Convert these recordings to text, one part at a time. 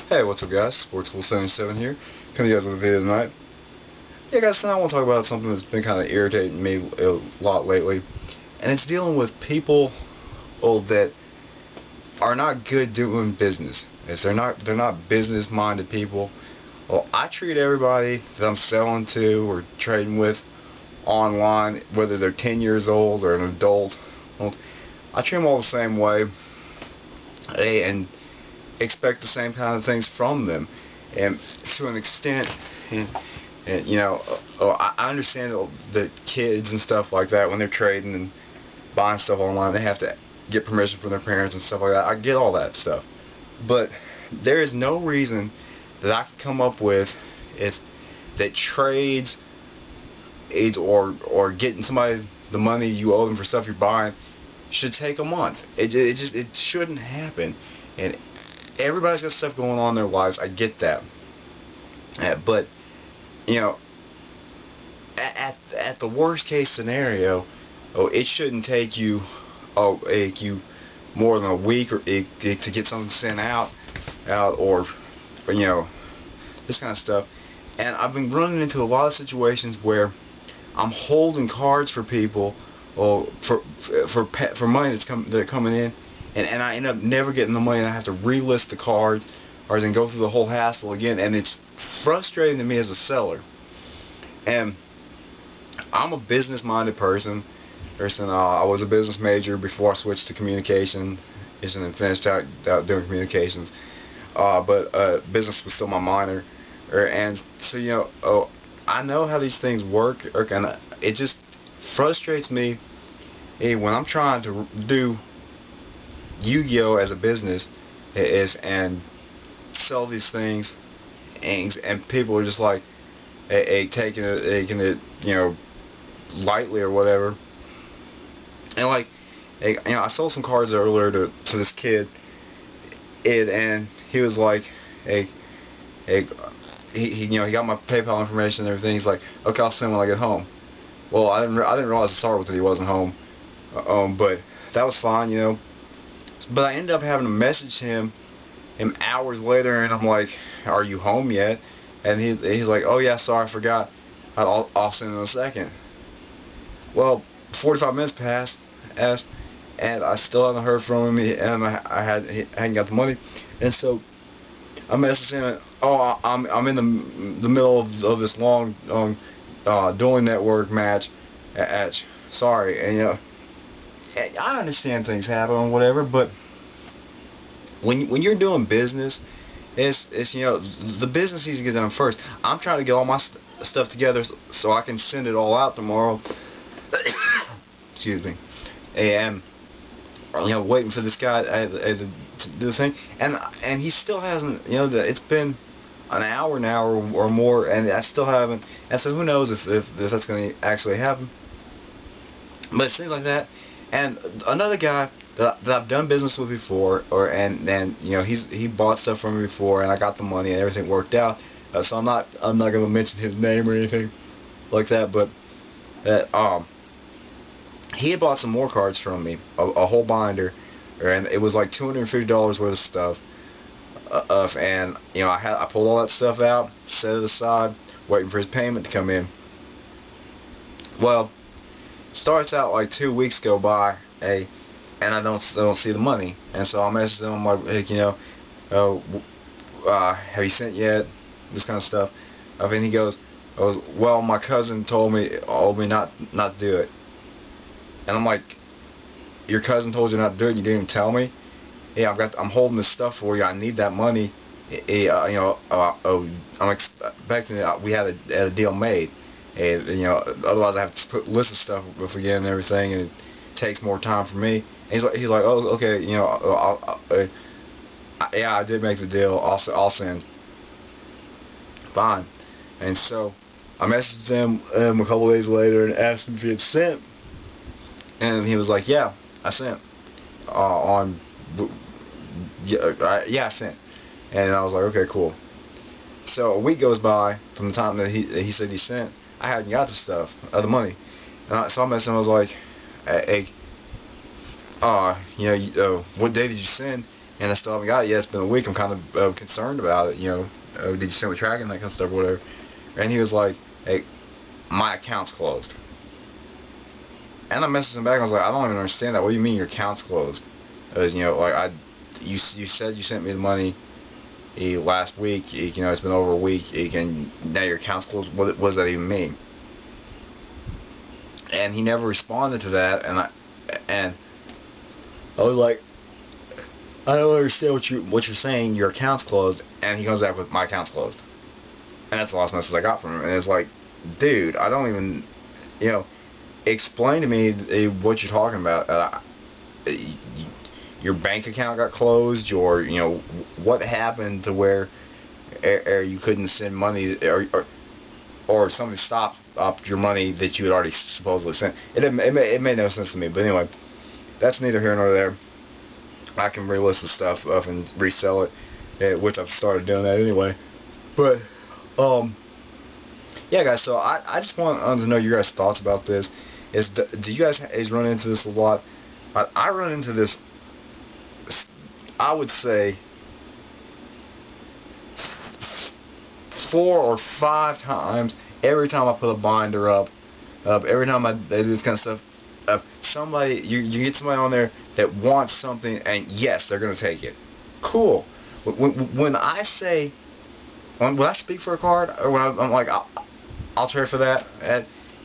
Hey, what's up guys? Sportskool77 here. Coming to you guys with a video tonight. Yeah guys, tonight I want to talk about something that's been kind of irritating me a lot lately. And it's dealing with people that are not good doing business. They're not business-minded people. Well, I treat everybody that I'm selling to or trading with online, whether they're 10 years old or an adult, I treat them all the same way. And expect the same kind of things from them, and to an extent, and you know, I understand that kids and stuff like that, when they're trading and buying stuff online, they have to get permission from their parents and stuff like that. I get all that stuff, but there is no reason that I can come up with that trades or getting somebody the money you owe them for stuff you're buying should take a month. It shouldn't happen. And everybody's got stuff going on in their lives. I get that, but you know, at the worst case scenario, it shouldn't take you more than a week to get something sent out, or you know, this kind of stuff. And I've been running into a lot of situations where I'm holding cards for people, or for money that's coming in. And I end up never getting the money, and I have to relist the cards or then go through the whole hassle again, and it's frustrating to me as a seller. And I'm a business-minded person. I was a business major before I switched to communication, and finished out doing communications. But business was still my minor, and so you know, I know how these things work, and it just frustrates me when I'm trying to do Yugioh as a business and sell these things, and people are just like taking it you know, lightly or whatever. And like, you know, I sold some cards earlier to this kid, and he was like, he you know, he got my PayPal information and everything. He's like, okay, I'll send when I get home. Well, I didn't realize the start with it, he wasn't home, but that was fine, you know. But I ended up having to message him hours later, and I'm like, are you home yet? And he's like, oh yeah, sorry, I forgot. I'll send in a second. Well, 45 minutes passed, and I still haven't heard from him, and I hadn't got the money. And so I messaged him, oh, I'm in the middle of this long dueling network match. Sorry, and you know, I understand things happen or whatever, but when you're doing business, it's you know, the business needs to get done first. I'm trying to get all my stuff together so I can send it all out tomorrow. Excuse me. And you know, waiting for this guy to do the thing, and he still hasn't. You know, it's been an hour now or more, and I still haven't. And so who knows if that's going to actually happen. But it's things like that. And another guy that I've done business with before, and you know, he bought stuff from me before, and I got the money and everything worked out. So I'm not going to mention his name or anything like that, but he had bought some more cards from me, a whole binder, and it was like $250 worth of stuff. And you know, I pulled all that stuff out, set it aside, waiting for his payment to come in. Well, starts out like 2 weeks go by, and I don't see the money, and so I message him, I'm like, hey, you know, have you sent yet? This kind of stuff. And he goes, well, my cousin told me not to do it. And I'm like, your cousin told you not to do it? You didn't even tell me? Yeah, I'm holding this stuff for you. I need that money. You know, I'm expecting that we had a deal made. And, you know, otherwise I have to list the stuff again and everything, and it takes more time for me. And he's like, oh, okay, you know, yeah, I did make the deal. I'll send. Fine. And so I messaged him a couple days later and asked him if he had sent, and he was like, yeah, I sent. Yeah, I sent. And I was like, okay, cool. So a week goes by from the time that he said he sent. I hadn't got the stuff, the money. And so I messaged him. I was like, hey, you know, what day did you send? and I still haven't got it yet. It's been a week. I'm kind of concerned about it. You know, did you send me tracking, that kind of stuff, or whatever? And he was like, hey, my account's closed. And I messaged him back. I was like, I don't even understand that. What do you mean your account's closed? Because, you know, like you said you sent me the money last week. You know, it's been over a week. And now your account's closed. What does that even mean? And he never responded to that. And I was like, I don't understand what you're saying. Your account's closed. And he comes back with, my account's closed. And that's the last message I got from him. And it's like, dude, I don't even, you know, explain to me what you're talking about. Your bank account got closed, or, you know, what happened to where you couldn't send money, or somebody stopped up your money that you had already supposedly sent. It made no sense to me. But anyway, that's neither here nor there. I can relist the stuff up and resell it, which I've started doing that anyway. But yeah, guys. So I just want to know your guys' thoughts about this. Do you guys run into this a lot? I run into this, I would say, 4 or 5 times every time I put a binder up. Every time I do this kind of stuff. Somebody, you get somebody on there that wants something, and yes, they're going to take it. Cool. When I say, when I speak for a card, or when I'm like, I'll trade for that,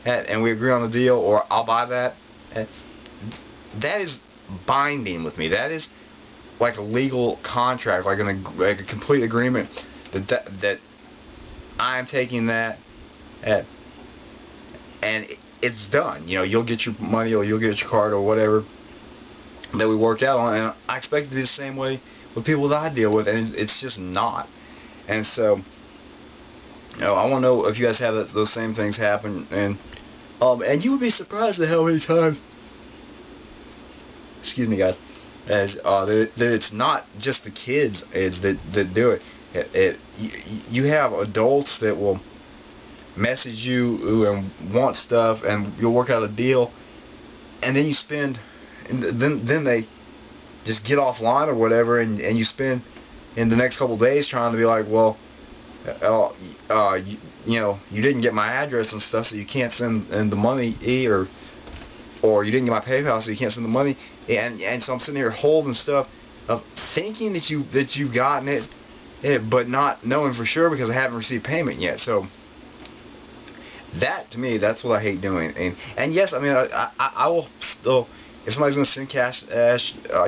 and we agree on the deal, or I'll buy that, that is binding with me. That is like a legal contract, like a complete agreement that I'm taking that, and it's done. You know, you'll get your money, or you'll get your card, or whatever that we worked out on. And I expect it to be the same way with people that I deal with, and it's just not. And so, you know, I want to know if you guys have those same things happen, and you would be surprised at how many times, excuse me, guys, as that it's not just the kids that do it. You have adults that will message you and want stuff, and you'll work out a deal, and then you spend, and then they just get offline or whatever, and you spend in the next couple days trying to be like, well, you know, you didn't get my address and stuff, so you can't send the money, or you didn't get my PayPal, so you can't send the money, and so I'm sitting here holding stuff, thinking that you've gotten it, but not knowing for sure because I haven't received payment yet. So that, to me, that's what I hate doing. And yes, I mean, I will still, if somebody's going to send cash,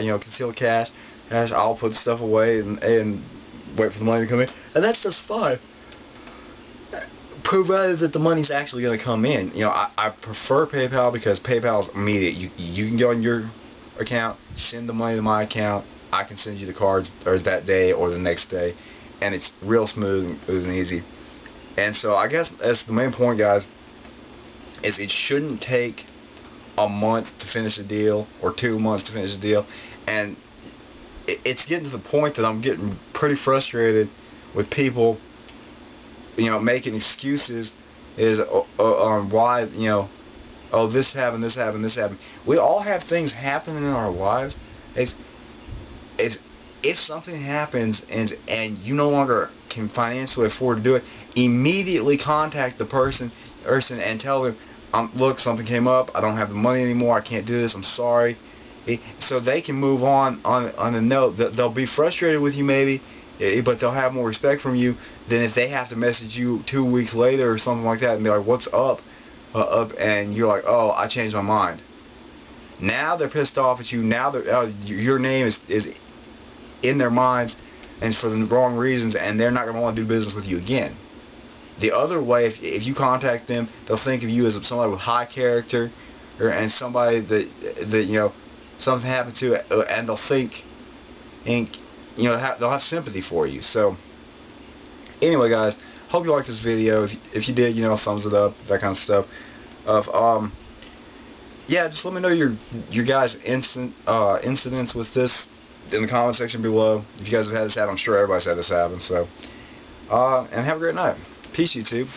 you know, concealed cash, I'll put stuff away and wait for the money to come in, and that's just fine, provided that the money's actually going to come in. You know, I prefer PayPal because PayPal is immediate. You can go on your account, send the money to my account, I can send you the cards or that day or the next day, and it's real smooth and easy. And so I guess that's the main point, guys, is it shouldn't take a month to finish a deal or 2 months to finish a deal. And it's getting to the point that I'm getting pretty frustrated with people, you know, making excuses on why, you know, oh, this happened, this happened, this happened. We all have things happening in our lives. If something happens and you no longer can financially afford to do it, immediately contact the person and tell them, look, something came up, I don't have the money anymore, I can't do this, I'm sorry. So they can move on a note. They'll be frustrated with you maybe, but they'll have more respect from you than if they have to message you 2 weeks later or something like that and be like, what's up? And you're like, oh, I changed my mind. Now they're pissed off at you. Now your name is in their minds and for the wrong reasons, and they're not going to want to do business with you again. The other way, if you contact them, they'll think of you as somebody with high character, and somebody that you know, something happened to, and they'll think, and you know, they'll have sympathy for you. So anyway, guys, hope you liked this video. If you did, you know, thumbs it up, that kind of stuff. Yeah, just let me know your guys' incidents with this in the comment section below. If you guys have had this happen, I'm sure everybody's had this happen. So, and have a great night. Peace, YouTube.